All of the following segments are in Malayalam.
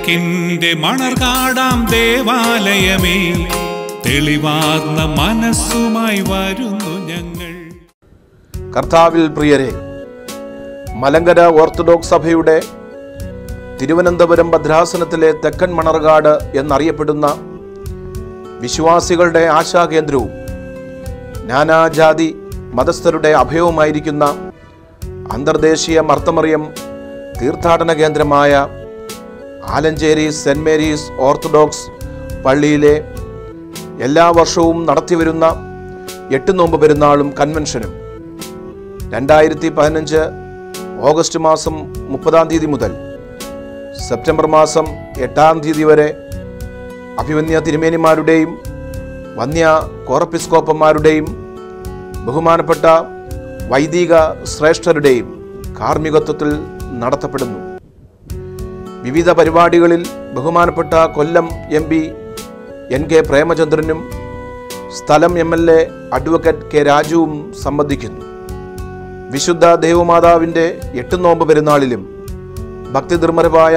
തെക്കിന്റെ മണർകാടാം ദേവാലയമേ, തെളിവാർന്ന മനസ്സുമായി വരുന്നു ഞങ്ങൾ. കർത്താവിൽ പ്രിയരെ, മലങ്കര ഓർത്തഡോക്സ് സഭയുടെ തിരുവനന്തപുരം ഭദ്രാസനത്തിലെ തെക്കൻ മണർകാട് എന്നറിയപ്പെടുന്ന വിശ്വാസികളുടെ ആശാകേന്ദ്രവും നാനാജാതി മതസ്ഥരുടെ അഭയവുമായിരിക്കുന്ന അന്തർദേശീയ മർത്തമറിയം തീർത്ഥാടന കേന്ദ്രമായ ആലഞ്ചേരി സെൻറ് മേരീസ് ഓർത്തഡോക്സ് പള്ളിയിലെ എല്ലാ വർഷവും നടത്തിവരുന്ന 8 നോമ്പ് പെരുന്നാളും കൺവെൻഷനും 2015 ഓഗസ്റ്റ് മാസം 30 മുതൽ സെപ്റ്റംബർ മാസം 8 വരെ അഭിമന്യ തിരുമേനിമാരുടെയും വന്യ കോറപ്പിസ്കോപ്പന്മാരുടെയും ബഹുമാനപ്പെട്ട വൈദിക ശ്രേഷ്ഠരുടെയും കാർമ്മികത്വത്തിൽ നടത്തപ്പെടുന്നു. വിവിധ പരിപാടികളിൽ ബഹുമാനപ്പെട്ട കൊല്ലം MP NK പ്രേമചന്ദ്രനും സ്ഥലം MLA അഡ്വക്കേറ്റ് K രാജുവും സംബന്ധിക്കുന്നു. വിശുദ്ധ ദേവമാതാവിൻ്റെ 8 നോമ്പ് പെരുന്നാളിലും ഭക്തിനിർമ്മരമായ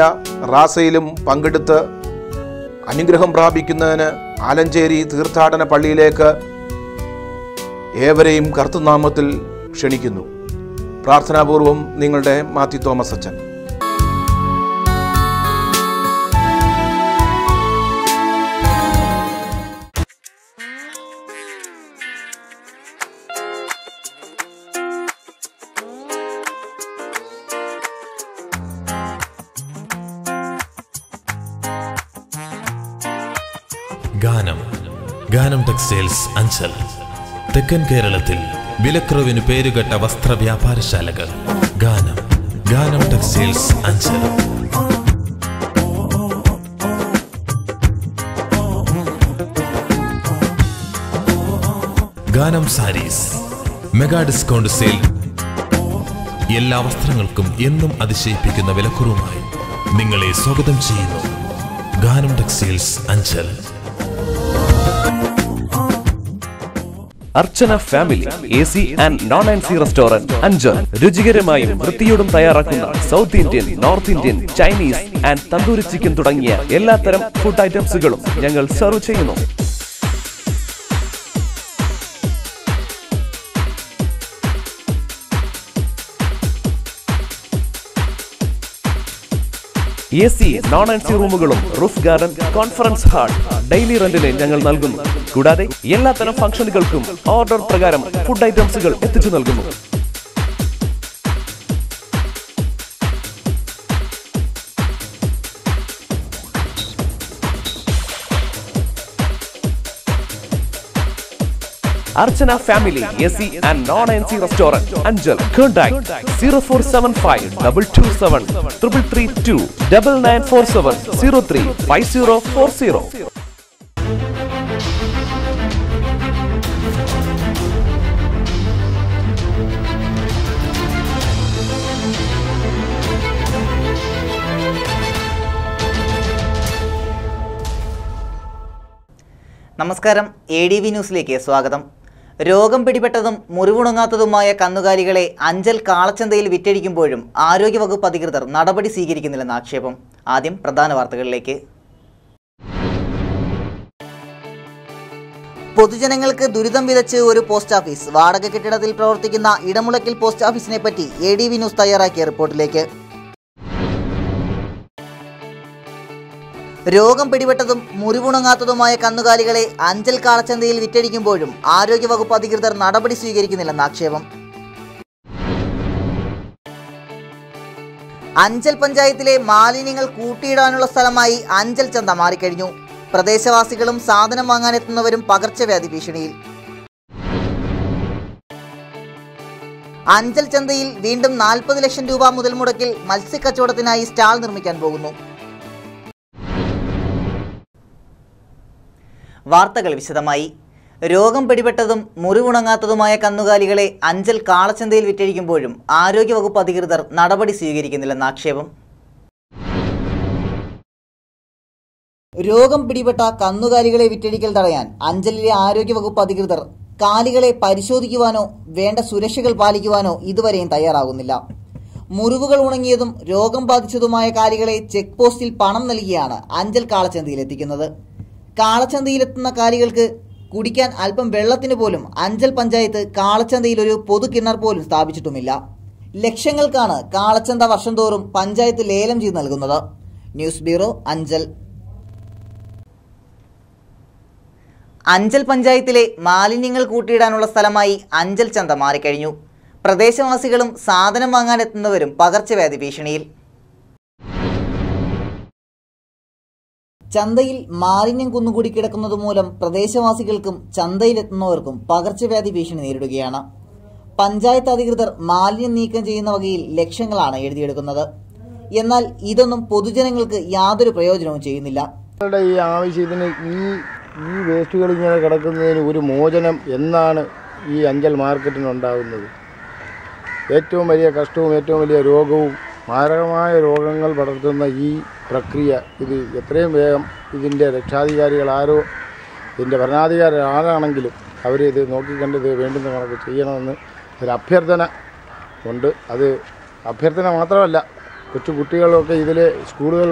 റാസയിലും പങ്കെടുത്ത് അനുഗ്രഹം പ്രാപിക്കുന്നതിന് ആലഞ്ചേരി തീർത്ഥാടന പള്ളിയിലേക്ക് ഏവരെയും കർത്തൃനാമത്തിൽ ക്ഷണിക്കുന്നു. പ്രാർത്ഥനാപൂർവം നിങ്ങളുടെ മാത്യു തോമസ് അച്ഛൻ. ഗാനം ടെക്സ്റ്റൈൽസ് അഞ്ചൽ. തെക്കൻ കേരളത്തിൽ വിലക്കുറവിന് പേരുകെട്ട വസ്ത്ര വ്യാപാരശാലകൾ. ഗാനം ടെക്സ്റ്റൈൽസ് അഞ്ചൽ. ഗാനം സാരീസ് മെഗാ ഡിസ്കൗണ്ട് സെയിൽ. എല്ലാ വസ്ത്രങ്ങൾക്കും എന്നും അതിശയിപ്പിക്കുന്ന വിലക്കുറവുമായി നിങ്ങളെ സ്വാഗതം ചെയ്യുന്നു. Ganam textiles Anchal. Archana family AC and non-AC restaurant Anchal. രുചികരമായും വൃത്തിയോടും തയ്യാറാക്കുന്ന south Indian, north Indian, Chinese and tandoori chicken തുടങ്ങിയ എല്ലാത്തരം ഫുഡ് ഐറ്റംസുകളും ഞങ്ങൾ സെർവ് ചെയ്യുന്നു. AC non-AC റൂമുകളും roof garden, conference hall daily റെന്റിന് ഞങ്ങൾ നൽകുന്നു. കൂടാതെ എല്ലാത്തരം ഫംഗ്ഷനുകൾക്കും ഓർഡർ പ്രകാരം ഫുഡ് ഐറ്റംസുകൾ എത്തിച്ചു നൽകുന്നു. Archana Family AC and non-AC Restaurant Anjal. Contact 0475 227 332 9947 03 5040. നമസ്കാരം, ADV ന്യൂസിലേക്ക് സ്വാഗതം. രോഗം പിടിപെട്ടതും മുറിവുണങ്ങാത്തതുമായ കന്നുകാലികളെ അഞ്ചൽ കാളച്ചന്തയിൽ വിറ്റഴിക്കുമ്പോഴും ആരോഗ്യവകുപ്പ് അധികൃതർ നടപടി സ്വീകരിക്കുന്നില്ലെന്ന ആക്ഷേപം. ആദ്യം പ്രധാന വാർത്തകളിലേക്ക്. പൊതുജനങ്ങൾക്ക് ദുരിതം വിതച്ച് ഒരു പോസ്റ്റ് ഓഫീസ്. വാടക കെട്ടിടത്തിൽ പ്രവർത്തിക്കുന്ന ഇടമുളയ്ക്കൽ പോസ്റ്റ് ഓഫീസിനെ പറ്റി ADV ന്യൂസ് തയ്യാറാക്കിയ റിപ്പോർട്ടിലേക്ക്. രോഗം പിടിപെട്ടതും മുറിവുണങ്ങാത്തതുമായ കന്നുകാലികളെ അഞ്ചൽ കാളച്ചന്തയിൽ വിറ്റഴിക്കുമ്പോഴും ആരോഗ്യവകുപ്പ് അധികൃതർ നടപടി സ്വീകരിക്കുന്നില്ലെന്ന ആക്ഷേപം. അഞ്ചൽ പഞ്ചായത്തിലെ മാലിന്യങ്ങൾ കൂട്ടിയിടാനുള്ള സ്ഥലമായി അഞ്ചൽ ചന്ത മാറിക്കഴിഞ്ഞു. പ്രദേശവാസികളും സാധനം വാങ്ങാനെത്തുന്നവരും പകർച്ചവ്യാധി ഭീഷണിയിൽ. അഞ്ചൽ ചന്തയിൽ വീണ്ടും 40 ലക്ഷം രൂപ മുതൽ മുടക്കിൽ മത്സ്യക്കച്ചവടത്തിനായി സ്റ്റാൾ നിർമ്മിക്കാൻ പോകുന്നു. വാർത്തകൾ വിശദമായി. രോഗം പിടിപെട്ടതും മുറിവുണങ്ങാത്തതുമായ കന്നുകാലികളെ അഞ്ചൽ കാളച്ചന്തയിൽ വിറ്റഴിക്കുമ്പോഴും ആരോഗ്യവകുപ്പ് അധികൃതർ നടപടി സ്വീകരിക്കുന്നില്ലെന്ന ആക്ഷേപം. രോഗം പിടിപെട്ട കന്നുകാലികളെ വിറ്റഴിക്കൽ തടയാൻ അഞ്ചലിലെ ആരോഗ്യവകുപ്പ് അധികൃതർ കാലികളെ പരിശോധിക്കുവാനോ വേണ്ട സുരക്ഷകൾ പാലിക്കുവാനോ ഇതുവരെയും തയ്യാറാകുന്നില്ല. മുറിവുകൾ ഉണങ്ങിയതും രോഗം ബാധിച്ചതുമായ കാലികളെ ചെക്ക് പോസ്റ്റിൽ പണം നൽകിയാണ് അഞ്ചൽ കാളച്ചന്തയിലെത്തിക്കുന്നത്. കാളച്ചന്തയിലെത്തുന്ന കാലികൾക്ക് കുടിക്കാൻ അല്പം വെള്ളത്തിന് പോലും അഞ്ചൽ പഞ്ചായത്ത് കാളച്ചന്തയിൽ ഒരു പൊതു കിണർ പോലും സ്ഥാപിച്ചിട്ടുമില്ല. ലക്ഷങ്ങൾക്കാണ് കാളച്ചന്ത വർഷം തോറും പഞ്ചായത്ത് ലേലം ചെയ്ത് നൽകുന്നത്. News bureau, Anchal. അഞ്ചൽ പഞ്ചായത്തിലെ മാലിന്യങ്ങൾ കൂട്ടിയിടാനുള്ള സ്ഥലമായി അഞ്ചൽ ചന്ത മാറിക്കഴിഞ്ഞു. പ്രദേശവാസികളും സാധനം വാങ്ങാനെത്തുന്നവരും പകർച്ചവ്യാധി ഭീഷണിയിൽ. ചന്തയിൽ മാലിന്യം കുന്നുകൂടി കിടക്കുന്നത് മൂലം പ്രദേശവാസികൾക്കും ചന്തയിലെത്തുന്നവർക്കും പകർച്ചവ്യാധി ഭീഷണി നേരിടുകയാണ്. പഞ്ചായത്ത് അധികൃതർ മാലിന്യം നീക്കം ചെയ്യുന്ന വകയിൽ ലക്ഷങ്ങളാണ് എഴുതിയെടുക്കുന്നത്. എന്നാൽ ഇതൊന്നും പൊതുജനങ്ങൾക്ക് യാതൊരു പ്രയോജനവും ചെയ്യുന്നില്ല. ഈ ആവശ്യത്തിന് ഈ വേസ്റ്റുകൾ ഇങ്ങനെ കിടക്കുന്നതിന് ഒരു മോചനം എന്നാണ് ഈ അഞ്ചൽ മാർക്കറ്റിനുണ്ടാകുന്നത്. ഏറ്റവും വലിയ കഷ്ടവും ഏറ്റവും വലിയ രോഗവും മാരകമായ രോഗങ്ങൾ പടർത്തുന്ന ഈ പ്രക്രിയ ഇത് എത്രയും വേഗം ഇതിൻ്റെ രക്ഷാധികാരികൾ ആരോ ഇതിൻ്റെ ഭരണാധികാരി ആരാണെങ്കിലും അവരിത് നോക്കിക്കണ്ട് ഇത് വേണ്ടുന്ന കണക്ക് ചെയ്യണമെന്ന് ഒരു അഭ്യർത്ഥന ഉണ്ട്. അത് അഭ്യർത്ഥന മാത്രമല്ല, കൊച്ചു കുട്ടികളൊക്കെ ഇതിൽ സ്കൂളുകൾ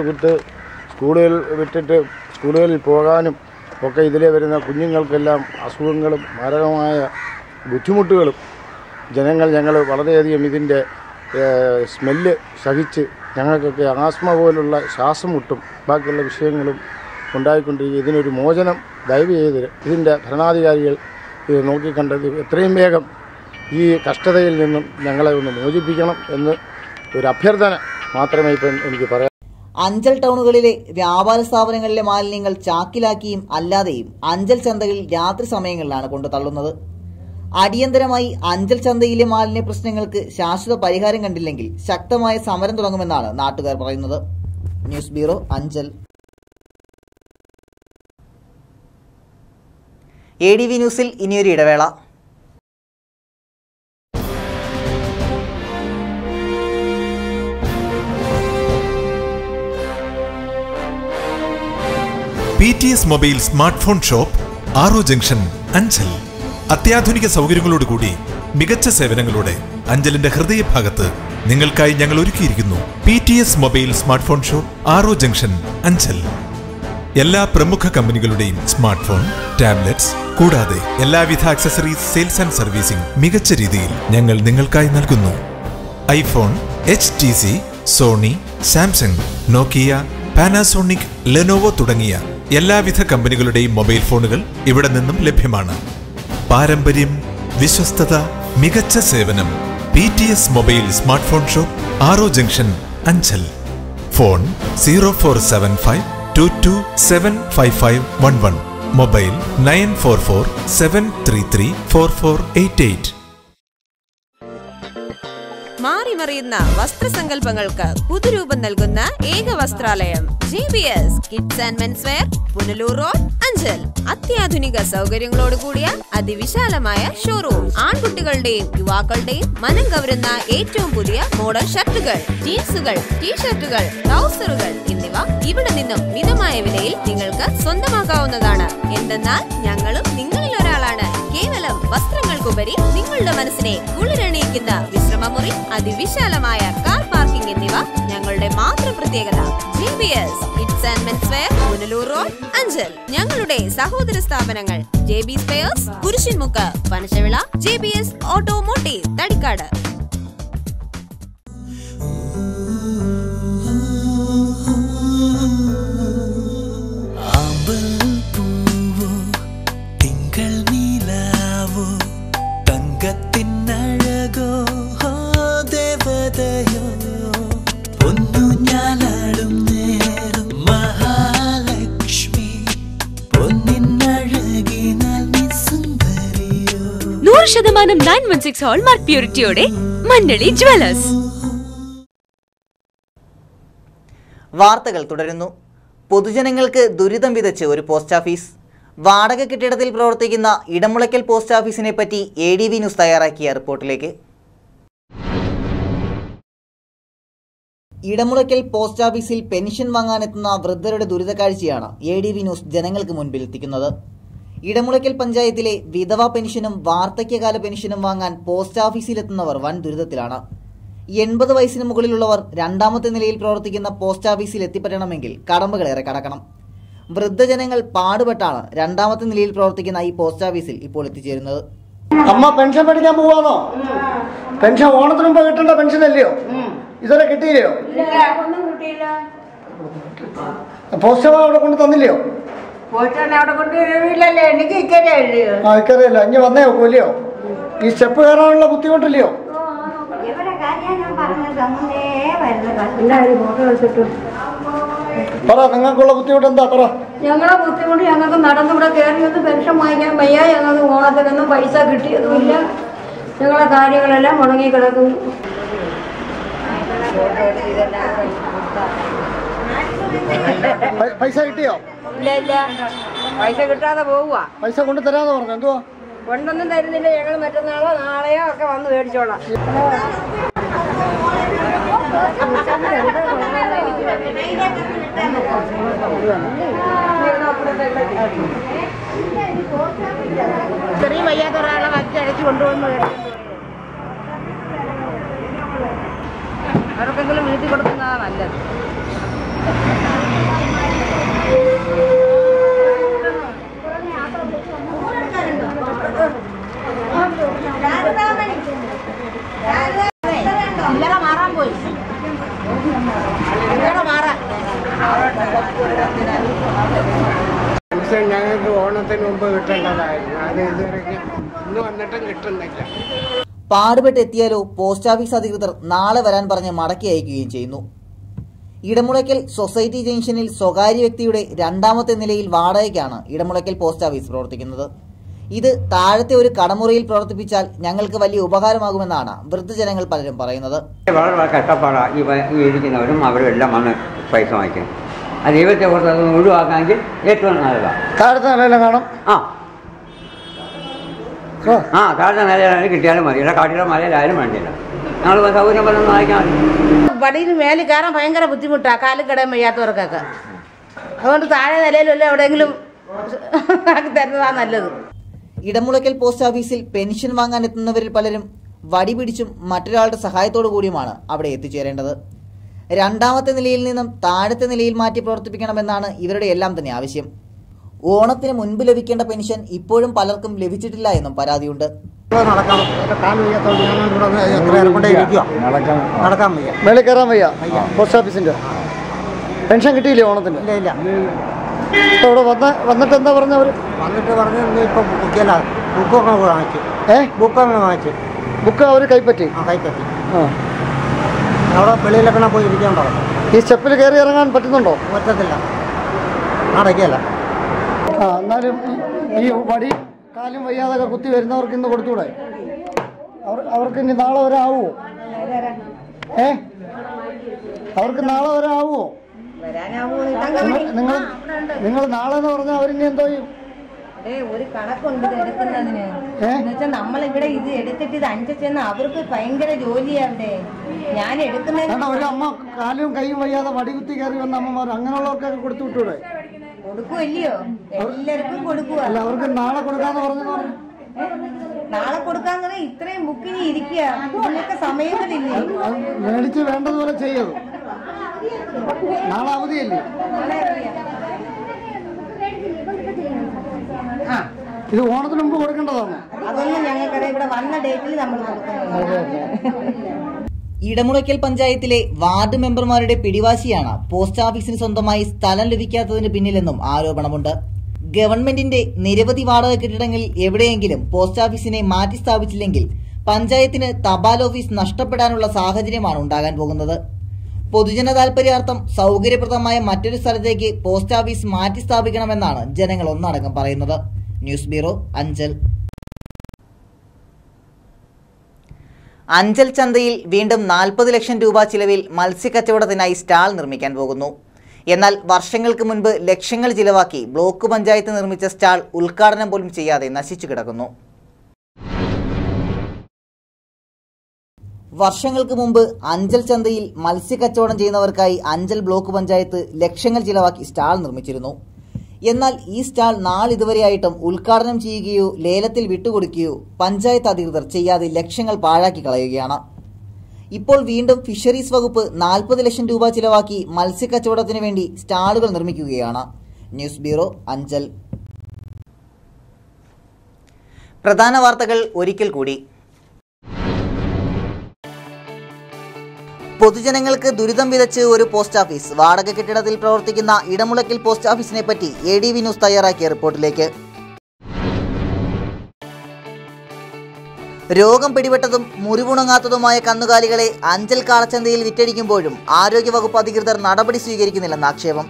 വിട്ടിട്ട് സ്കൂളുകളിൽ പോകാനും ഒക്കെ ഇതിലെ വരുന്ന കുഞ്ഞുങ്ങൾക്കെല്ലാം അസുഖങ്ങളും മാരകമായ ബുദ്ധിമുട്ടുകളും ഞങ്ങൾ വളരെയധികം ഇതിൻ്റെ സ്മെല്ല് സഹിച്ച് ഞങ്ങൾക്കൊക്കെ ആസ്മ പോലുള്ള ശ്വാസം മുട്ടും ബാക്കിയുള്ള വിഷയങ്ങളും ഉണ്ടായിക്കൊണ്ടിരിക്കുക. ഇതിനൊരു മോചനം ദയവ് ചെയ്ത് ഇതിൻ്റെ ഭരണാധികാരികൾ ഇത് നോക്കിക്കണ്ടത് എത്രയും വേഗം ഈ കഷ്ടതയിൽ നിന്നും ഞങ്ങളെ ഒന്ന് മോചിപ്പിക്കണം എന്ന് ഒരു അഭ്യർത്ഥന മാത്രമേ ഇപ്പം എനിക്ക് പറയാം. അഞ്ചൽ ടൗണുകളിലെ വ്യാപാര സ്ഥാപനങ്ങളിലെ മാലിന്യങ്ങൾ ചാക്കിലാക്കിയും അല്ലാതെയും അഞ്ചൽ ചന്തകളിൽ രാത്രി സമയങ്ങളിലാണ് കൊണ്ടു തള്ളുന്നത്. അടിയന്തരമായി അഞ്ചൽ ചന്തയിലെ മാലിന്യ പ്രശ്നങ്ങൾക്ക് ശാശ്വത പരിഹാരം കണ്ടില്ലെങ്കിൽ ശക്തമായ സമരം തുടങ്ങുമെന്നാണ് നാട്ടുകാർ പറയുന്നത്. News bureau, Anchal. ADV ന്യൂസിൽ ഇനിയൊരു ഇടവേള. PTS mobile smart phone shop, ആറോ ജംഗ്ഷൻ, അഞ്ചൽ. അത്യാധുനിക സൗകര്യങ്ങളോടുകൂടി മികച്ച സേവനങ്ങളോടെ അഞ്ചലിന്റെ ഹൃദയഭാഗത്ത് നിങ്ങൾക്കായി ഞങ്ങൾ ഒരുക്കിയിരിക്കുന്നു PTS mobile smart phone shop, ആറോ ജംഗ്ഷൻ, അഞ്ചൽ. എല്ലാ പ്രമുഖ കമ്പനികളുടെയും സ്മാർട്ട് ഫോൺ, ടാബ്ലറ്റ്സ് കൂടാതെ എല്ലാവിധ ആക്സസറീസ്, സെയിൽസ് ആൻഡ് സർവീസിംഗ് മികച്ച രീതിയിൽ ഞങ്ങൾ നിങ്ങൾക്കായി നൽകുന്നു. ഐഫോൺ, HTC, സോണി, സാംസങ്, നോക്കിയ, പാനാസോണിക്, ലെനോവോ തുടങ്ങിയ എല്ലാവിധ കമ്പനികളുടെയും മൊബൈൽ ഫോണുകൾ ഇവിടെ നിന്നും ലഭ്യമാണ്. പാരമ്പര്യം, വിശ്വസ്തത, മികച്ച സേവനം. PTS mobile smart phone shop, ആറോ ജംഗ്ഷൻ, അഞ്ചൽ. ഫോൺ 047522755511. മൊബൈൽ 9447334488. മാറിമറിയുന്ന വസ്ത്രസങ്കല്പങ്ങൾക്ക് പുതുരൂപം നൽകുന്ന ഏക വസ്ത്രാലയം JBS kids and men's wear, Punalur road, Anchal. അത്യാധുനിക സൗകര്യങ്ങളോട് കൂടിയ അതിവിശാലമായ ഷോറൂം. ആൺകുട്ടികളുടെയും യുവാക്കളുടെയും മനം കവരുന്ന ഏറ്റവും പുതിയ മോഡൽ ഷർട്ടുകൾ, ജീൻസുകൾ, ടീഷർട്ടുകൾ, ട്രൗസറുകൾ എന്നിവ ഇവിടെ നിന്നും മിതമായ വിലയിൽ നിങ്ങൾക്ക് സ്വന്തമാക്കാവുന്നതാണ്. എന്തെന്നാൽ ഞങ്ങളും നിങ്ങളിൽ ഒരാളാണ്. കേവലം വസ്ത്രങ്ങൾക്കുപരി നിങ്ങളുടെ മനസ്സിനെ കുളിരണിയിക്കുന്ന വിശ്രമമുറി, അതിവിശാലമായ കാർ പാർക്കിംഗ് എന്നിവ ഞങ്ങളുടെ മാത്രം പ്രത്യേകത. JBS kids and men's wear, Punalur road, Anchal. ഞങ്ങളുടെ സഹോദര സ്ഥാപനങ്ങൾ JB spares, Kurisinmukku, Panashavila, JBS automotive, Thadikkad. ശതമാനം 916 ഹോൾമാർക്ക് പ്യൂരിറ്റിയോടെ മണ്ണളി ജ്വല്ലേഴ്സ്. വാർത്തകൾ തുടരുന്നു. പൊതുജനങ്ങൾക്ക് ദുരിതം വിതച്ച് ഒരു പോസ്റ്റ് ഓഫീസ്. വാടക കെട്ടിടത്തിൽ പ്രവർത്തിക്കുന്ന ഇടമുളയ്ക്കൽ പോസ്റ്റ് ഓഫീസിനെ പറ്റി ADV ന്യൂസ് തയ്യാറാക്കിയ റിപ്പോർട്ടിലേക്ക്. ഇടമുളയ്ക്കൽ പോസ്റ്റ് ഓഫീസിൽ പെൻഷൻ വാങ്ങാനെത്തുന്ന വൃദ്ധരുടെ ദുരിതക്കാഴ്ചയാണ് ADV ന്യൂസ് ജനങ്ങൾക്ക് മുൻപിൽ എത്തിക്കുന്നത്. ഇടമുളയ്ക്കൽ പഞ്ചായത്തിലെ വിധവാ പെൻഷനും വാർദ്ധക്യകാല പെൻഷനും വാങ്ങാൻ പോസ്റ്റ് ഓഫീസിലെത്തുന്നവർ വൻ ദുരിതത്തിലാണ്. 80 വയസ്സിന് മുകളിലുള്ളവർ രണ്ടാമത്തെ നിലയിൽ പ്രവർത്തിക്കുന്ന പോസ്റ്റ് ഓഫീസിൽ എത്തിപ്പറ്റണമെങ്കിൽ കടമ്പകളേറെ കടക്കണം. വൃദ്ധജനങ്ങൾ പാടുപെട്ടാണ് രണ്ടാമത്തെ നിലയിൽ പ്രവർത്തിക്കുന്ന ഈ പോസ്റ്റ് ഓഫീസിൽ ഇപ്പോൾ എത്തിച്ചേരുന്നത്. അമ്മ പെൻഷൻ പഠിക്കാൻ പോവാന്നോ? പെൻഷൻ ഓണത്തിന് മുമ്പ് കിട്ടേണ്ട പെൻഷൻ അല്ലയോ? ഇതുവരെ കിട്ടിയില്ലയോ? പോസ്റ്റ് അവിടെ കൊണ്ട് തന്നില്ലയോ? ഇക്കറിയില്ല. ഇനി വന്നേ നോക്കൂല്ലയോ? ഈ സ്റ്റെപ്പ് കയറാനുള്ള ബുദ്ധിമുട്ടില്ലയോ? പറ, നിങ്ങൾക്കുള്ള ബുദ്ധിമുട്ട് എന്താ? പറ. ഞങ്ങളെ ബുദ്ധിമുട്ട് ഞങ്ങൾക്ക് നടന്നിവിടെ കയറിയത് പെൻഷൻ വാങ്ങിക്കാൻ വയ്യ. ഞങ്ങൾക്ക് ഓണത്തിനൊന്നും പൈസ കിട്ടിയതുമില്ല. ഞങ്ങളെ കാര്യങ്ങളെല്ലാം മുടങ്ങി കിടക്കുന്നു. പൈസ കിട്ടിയോ? ഇല്ല, പൈസ കിട്ടാതെ പോവുക. പൈസ കൊണ്ട് തരാന്ന് പറഞ്ഞു. എന്തുവാ? കൊണ്ടൊന്നും തരുന്നില്ല. ഞങ്ങൾ മറ്റന്നാളോ നാളെയോ ഒക്കെ വന്ന് മേടിച്ചോളാം. ചെറിയ വയ്യാത്ത ഒരാളെ വച്ചടച്ച് കൊണ്ടുവന്ന് അവർക്കെങ്കിലും വീട്ടിൽ കൊടുക്കുന്നതാണ് നല്ലത്. മാറാൻ പോയി പെൻഷൻ ഞങ്ങൾക്ക് ഓണത്തിന് മുമ്പ് കിട്ടേണ്ടതായിരുന്നു. അത് ഇതുവരെ ഇന്ന് വന്നിട്ടും കിട്ടുന്നില്ല. പാടുപെട്ട് എത്തിയാലോ പോസ്റ്റ് ഓഫീസ് അധികൃതർ നാളെ വരാൻ പറഞ്ഞ് മടക്കി അയക്കുകയും ചെയ്യുന്നു. ഇടമുളയ്ക്കൽ സൊസൈറ്റി ജംഗ്ഷനിൽ സ്വകാര്യ വ്യക്തിയുടെ രണ്ടാമത്തെ നിലയിൽ വാടകയ്ക്കാണ് ഇടമുളയ്ക്കൽ പോസ്റ്റ് ഓഫീസ് പ്രവർത്തിക്കുന്നത്. ഇത് താഴത്തെ ഒരു കടമുറിയിൽ പ്രവർത്തിപ്പിച്ചാൽ ഞങ്ങൾക്ക് വലിയ ഉപകാരമാകുമെന്നാണ് വൃദ്ധജനങ്ങൾ പലരും പറയുന്നത്. വളരെ കഷ്ടപ്പാടാണ് ഈ ഇരിക്കുന്നവരും അവരും എല്ലാം വന്ന് പൈസ വാങ്ങിക്കും. അത് ദൈവത്തെ ഓർത്ത് അത് ഒഴിവാക്കാമെങ്കിൽ ഏറ്റവും നല്ലതാണ്. താഴത്തെ നിലയിലും കാണും. താഴത്തെ നിലയിലായാലും കിട്ടിയാലും മതി. അല്ല കാട്ടിലെ മലയിലായാലും വേണ്ടിയില്ല. ഞങ്ങൾ സൗകര്യം പോലെ ഒന്ന് വാങ്ങിക്കാൻ മതി. വടിയിൽ മേലിൽ കയറാൻ ഭയങ്കര ബുദ്ധിമുട്ടാണ് കാലും കിടയാൻ വയ്യാത്തവർക്കൊക്കെ. അതുകൊണ്ട് താഴെ നിലയിലല്ല എവിടെയെങ്കിലും ആക്കി തരുന്നതാണ് നല്ലത്. ഇടമുളയ്ക്കൽ പോസ്റ്റ് ഓഫീസിൽ പെൻഷൻ വാങ്ങാൻ എത്തുന്നവരിൽ പലരും വടി പിടിച്ചും മറ്റൊരാളുടെ സഹായത്തോടു കൂടിയുമാണ് അവിടെ എത്തിച്ചേരേണ്ടത്. രണ്ടാമത്തെ നിലയിൽ നിന്നും താഴത്തെ നിലയിൽ മാറ്റി പ്രവർത്തിപ്പിക്കണമെന്നാണ് ഇവരുടെ എല്ലാം തന്നെ ആവശ്യം. ഓണത്തിന് മുൻപ് ലഭിക്കേണ്ട പെൻഷൻ ഇപ്പോഴും പലർക്കും ലഭിച്ചിട്ടില്ല എന്നും പരാതിയുണ്ട്. മേളിൽ കയറാൻ വയ്യ. പോസ്റ്റ് ഓഫീസിന്റെ പെൻഷൻ കിട്ടിയില്ലേ ഓണത്തിന്? ഇല്ല. ഇവിടെ വന്നിട്ട് എന്താ പറഞ്ഞവർ? വന്നിട്ട് പറഞ്ഞു ഇപ്പം ബുക്കൊക്കെ വാങ്ങിച്ചു. ബുക്കൊക്കെ വാങ്ങിച്ചു. ബുക്ക് അവർ കൈപ്പറ്റി. കൈപ്പറ്റി. അവിടെ വെളിയിലൊക്കെ പോയി ഇരിക്കാൻ തുടങ്ങും. ഈ സ്റ്റെപ്പിൽ കയറി ഇറങ്ങാൻ പറ്റുന്നുണ്ടോ? പറ്റത്തില്ല, നടക്കില്ല. എന്നാലും ഈ വടി കാലും വയ്യാതൊക്കെ കുത്തി വരുന്നവർക്ക് ഇന്ന് കൊടുത്തൂടെ? അവർക്ക് ഇനി നാളെ വരെ ആവുമോ? അവർക്ക് നാളെ വരെ ആവുമോ? നിങ്ങൾ നാളെ എന്ന് പറഞ്ഞാൽ അവരിനി എന്തോ ചെയ്യും? ഒരു കണക്കുണ്ട് ഇത് എടുക്കുന്നതിന്. എന്നുവെച്ചാൽ നമ്മളിവിടെ ഇത് എടുത്തിട്ട് ഇത് അഞ്ചെന്ന് അവർക്ക് ഭയങ്കര ജോലിയാവിടെ. ഞാൻ എടുക്കുന്നതിന് ഒരു അമ്മ കാലും കൈയും വയ്യാതെ വടി കുത്തി കയറി വന്ന അമ്മമാർ അങ്ങനെയുള്ളവർക്കൊക്കെ കൊടുത്തു വിട്ടൂടെ? കൊടുക്കുമല്ലയോ, എല്ലാവർക്കും കൊടുക്കുക. അല്ല, അവർക്ക് നാളെ കൊടുക്കാന്ന് പറഞ്ഞു. നാളെ കൊടുക്കാന്ന് ഇത്രയും ബുക്കിന് ഇരിക്കുക. ഇതിനൊക്കെ സമയങ്ങളില്ലേ? മേടിച്ച് വേണ്ടതുപോലെ ചെയ്യൂ. നാളെ അവധിയല്ലേ? ഇത് ഓണത്തിന് മുമ്പ് കൊടുക്കേണ്ടതാണ്. അതൊന്നും ഞങ്ങൾക്കറിയാം. ഇവിടെ വന്ന ഡേറ്റിൽ നമ്മൾ കൊടുക്കുന്നത്. ഇടമുളയ്ക്കൽ പഞ്ചായത്തിലെ വാർഡ് മെമ്പർമാരുടെ പിടിവാശിയാണ് പോസ്റ്റ് ഓഫീസിന് സ്വന്തമായി സ്ഥലം ലഭിക്കാത്തതിന് പിന്നിലെന്നും ആരോപണമുണ്ട്. ഗവൺമെന്റിന്റെ നിരവധി വാടക കെട്ടിടങ്ങളിൽ എവിടെയെങ്കിലും പോസ്റ്റ് ഓഫീസിനെ മാറ്റി സ്ഥാപിച്ചില്ലെങ്കിൽ പഞ്ചായത്തിന് തപാൽ ഓഫീസ് നഷ്ടപ്പെടാനുള്ള സാഹചര്യമാണ് ഉണ്ടാകാൻ പോകുന്നത്. പൊതുജന താൽപര്യാർത്ഥം സൗകര്യപ്രദമായ മറ്റൊരു സ്ഥലത്തേക്ക് പോസ്റ്റ് ഓഫീസ് മാറ്റി സ്ഥാപിക്കണമെന്നാണ് ജനങ്ങൾ ഒന്നടങ്കം പറയുന്നത്. News bureau, Anchal. അഞ്ചൽ ചന്തയിൽ വീണ്ടും 40 ലക്ഷം രൂപ ചിലവിൽ മത്സ്യക്കച്ചവടത്തിനായി സ്റ്റാൾ നിർമ്മിക്കാൻ പോകുന്നു. എന്നാൽ വർഷങ്ങൾക്ക് മുൻപ് ലക്ഷങ്ങൾ ചിലവാക്കി ബ്ലോക്ക് പഞ്ചായത്ത് നിർമ്മിച്ച സ്റ്റാൾ ഉദ്ഘാടനം പോലും ചെയ്യാതെ നശിച്ചു കിടക്കുന്നു. വർഷങ്ങൾക്ക് മുമ്പ് അഞ്ചൽ ചന്തയിൽ മത്സ്യക്കച്ചവടം ചെയ്യുന്നവർക്കായി അഞ്ചൽ ബ്ലോക്ക് പഞ്ചായത്ത് ലക്ഷങ്ങൾ ചിലവാക്കി സ്റ്റാൾ നിർമ്മിച്ചിരുന്നു. എന്നാൽ ഈ സ്റ്റാൾ നാളിതുവരെയായിട്ടും ഉദ്ഘാടനം ചെയ്യുകയോ ലേലത്തിൽ വിട്ടുകൊടുക്കുകയോ പഞ്ചായത്ത് അധികൃതർ ചെയ്യാതെ ലക്ഷങ്ങൾ പാഴാക്കി കളയുകയാണ്. ഇപ്പോൾ വീണ്ടും ഫിഷറീസ് വകുപ്പ് 40 ലക്ഷം രൂപ ചിലവാക്കി മത്സ്യക്കച്ചവടത്തിന് വേണ്ടി സ്റ്റാളുകൾ നിർമ്മിക്കുകയാണ്. News bureau, Anchal. പ്രധാന വാർത്തകൾ ഒരിക്കൽ കൂടി. പൊതുജനങ്ങൾക്ക് ദുരിതം വിതച്ച് ഒരു പോസ്റ്റ് ഓഫീസ്. വാടക കെട്ടിടത്തിൽ പ്രവർത്തിക്കുന്ന ഇടമുളയ്ക്കൽ പോസ്റ്റ് ഓഫീസിനെ പറ്റി ADV ന്യൂസ് തയ്യാറാക്കിയ റിപ്പോർട്ടിലേക്ക്. രോഗം പിടിപെട്ടതും മുറിവുണങ്ങാത്തതുമായ കന്നുകാലികളെ അഞ്ചൽ കാളച്ചന്തയിൽ വിറ്റഴിക്കുമ്പോഴും ആരോഗ്യവകുപ്പ് അധികൃതർ നടപടി സ്വീകരിക്കുന്നില്ലെന്ന് ആക്ഷേപം.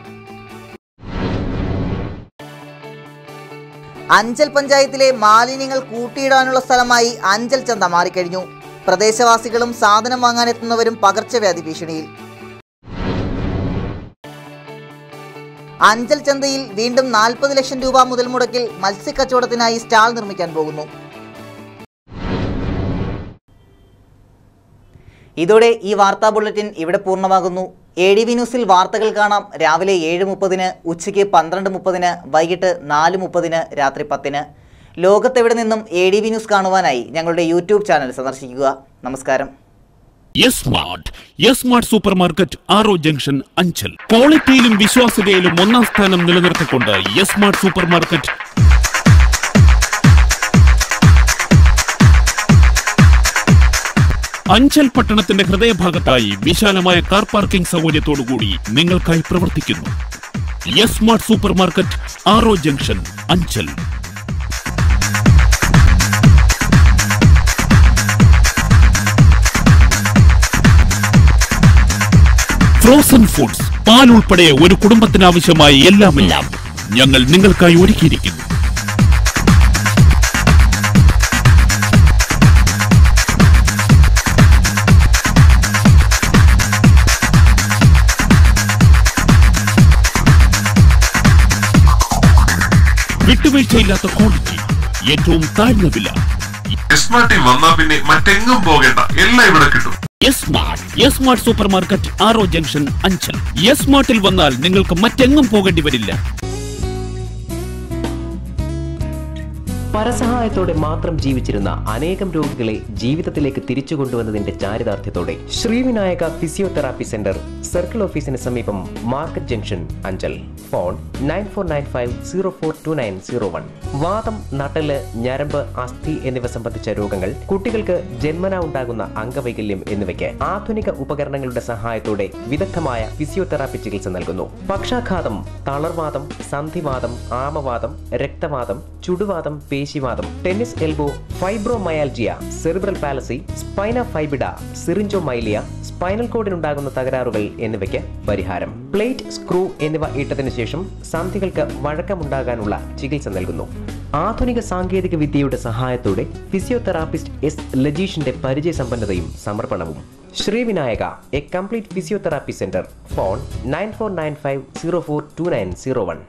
അഞ്ചൽ പഞ്ചായത്തിലെ മാലിന്യങ്ങൾ കൂട്ടിയിടാനുള്ള സ്ഥലമായി അഞ്ചൽ ചന്ത മാറിക്കഴിഞ്ഞു. പ്രദേശവാസികളും സാധനം വാങ്ങാനെത്തുന്നവരും പകർച്ചവ്യാധി ഭീഷണിയിൽ. അഞ്ചൽ ചന്തയിൽ വീണ്ടും 40 ലക്ഷം രൂപ മുതൽ മുടക്കിൽ മത്സ്യക്കച്ചവടത്തിനായി സ്റ്റാൾ നിർമ്മിക്കാൻ പോകുന്നു. ഇതോടെ ഈ വാർത്താ ബുള്ളറ്റിൻ ഇവിടെ പൂർണ്ണമാകുന്നു. ADV ന്യൂസിൽ വാർത്തകൾ കാണാം രാവിലെ 7:30, ഉച്ചയ്ക്ക് 12:30, വൈകിട്ട് 4:30, രാത്രി 10. ലോകത്തെവിടെ നിന്നും ADV ന്യൂസ് കാണുവാനായി ഞങ്ങളുടെ യൂട്യൂബ് ചാനൽ സന്ദർശിക്കുക. നമസ്കാരം. സ്മാർട്ട് സൂപ്പർ മാർക്കറ്റ്, ആറോ ജംഗ്ഷൻ, അഞ്ചൽ. ക്വാളിറ്റിയിലും വിശ്വാസ്യതയിലും 1ാം സ്ഥാനം നിലനിർത്തിക്കൊണ്ട് സ്മാർട്ട് സൂപ്പർ മാർക്കറ്റ് അഞ്ചൽ പട്ടണത്തിന്റെ ഹൃദയഭാഗത്തായി വിശാലമായ കാർ പാർക്കിംഗ് സൗകര്യത്തോടുകൂടി നിങ്ങൾക്കായി പ്രവർത്തിക്കുന്നു. സ്മാർട്ട് സൂപ്പർ മാർക്കറ്റ്, ആറോ ജംഗ്ഷൻ, അഞ്ചൽ. ഫ്രോസൺ ഫുഡ്സ്, പാൽ ഉൾപ്പെടെ ഒരു കുടുംബത്തിന് ആവശ്യമായ എല്ലാം ഞങ്ങൾ നിങ്ങൾക്കായി ഒരുക്കിയിരിക്കുന്നു. വിട്ടുവീഴ്ചയില്ലാത്ത ക്വാളിറ്റി, ഏറ്റവും താഴ്ന്ന വില. സ്മാർട്ടിൽ വന്നാൽ പിന്നെ മറ്റെങ്ങും പോകേണ്ട, എല്ലാം ഇവിടെ കിട്ടും. സ്മാർട്ട് സൂപ്പർ മാർക്കറ്റ്, ആറോ ജംഗ്ഷൻ, അഞ്ചൽ. സ്മാർട്ടിൽ വന്നാൽ നിങ്ങൾക്ക് മറ്റെങ്ങും പോകേണ്ടി വരില്ല. പരസഹായത്തോടെ മാത്രം ജീവിച്ചിരുന്ന അനേകം രോഗികളെ ജീവിതത്തിലേക്ക് തിരിച്ചു കൊണ്ടുവന്നതിന്റെ ചാരിതാർത്ഥ്യത്തോടെ ശ്രീവിനായക ഫിസിയോതെറാപ്പി സെന്റർ, സർക്കിൾ ഓഫീസിന് സമീപം, മാർക്കറ്റ് ജംഗ്ഷൻ, അഞ്ചൽ. ഫോൺ 9495042901. വാതം, നട്ടല്, ഞരമ്പ്, അസ്ഥി എന്നിവ സംബന്ധിച്ച രോഗങ്ങൾ, കുട്ടികൾക്ക് ജന്മന ഉണ്ടാകുന്ന അംഗവൈകല്യം എന്നിവയ്ക്ക് ആധുനിക ഉപകരണങ്ങളുടെ സഹായത്തോടെ വിദഗ്ധമായ ഫിസിയോതെറാപ്പി ചികിത്സ നൽകുന്നു. പക്ഷാഘാതം, തളർവാദം, സന്ധിവാദം, ആമവാദം, രക്തവാദം, ചുടുവാദം, പേശിവാദം, tennis elbow, fibromyalgia, cerebral palsy, spina bifida, syringomyelia, spinal കോഡിനുണ്ടാകുന്ന തകരാറുകൾ എന്നിവയ്ക്ക് പരിഹാരം. പ്ലേറ്റ്, സ്ക്രൂ എന്നിവ ഇട്ടതിനു ശേഷം സന്ധികൾക്ക് വഴക്കമുണ്ടാകാനുള്ള ചികിത്സ നൽകുന്നു. ആധുനിക സാങ്കേതിക വിദ്യയുടെ സഹായത്തോടെ ഫിസിയോതെറാപ്പിസ്റ്റ് എസ് ലജീഷിന്റെ പരിചയസമ്പന്നതയും സമർപ്പണവും. Sreevinayaka, a complete physiotherapy centre. Phone 9495042901.